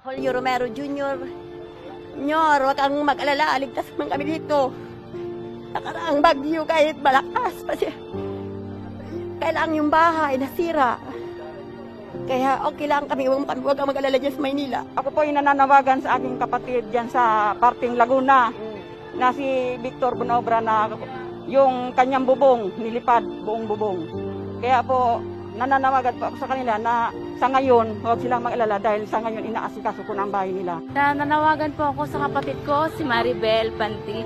Julio Romero Jr. Nyor, wag kang mag-alala, ligtas man kami dito. Nakaraang bagyo kahit malakas pa siya. Kailangan yung bahay nasira. Kaya okay lang kami, huwag kang mag-alala dyan sa Maynila. Ako po ay nananawagan sa aking kapatid dyan sa parting Laguna na si Victor Bonobra na yung kanyang bubong nilipad, buong bubong. Kaya po nananawagan po ako sa kanila na sa ngayon huwag silang mag-alala dahil sa ngayon inaasikaso ko na ang bahay nila. Nananawagan po ako sa kapatid ko, si Maribel Panti.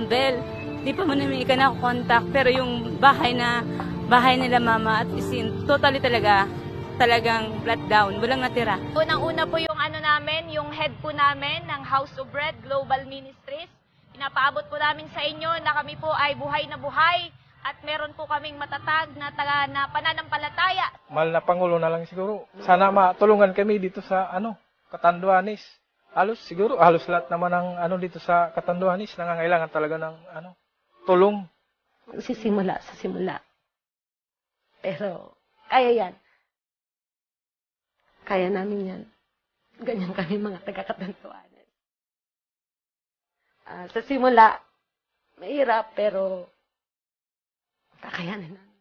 Bel, di pa mo namin ika na-contact pero yung bahay nila mama at isin, totally talagang flat down, walang natira. Unang-una po yung yung head po namin ng House of Bread Global Ministries. Pinapaabot po namin sa inyo na kami po ay buhay na buhay at meron po kaming matatag na pananampalataya. Mahal na Pangulo na lang siguro. Sana matulungan kami dito sa Catanduanes. Halos lahat naman ng dito sa Catanduanes nangangailangan talaga ng tulong. Sa simula. Pero kaya yan. Kaya namin yan. Ganyan kami mga taga-Catanduanes. Sa simula, mahirap pero kakayanin namin.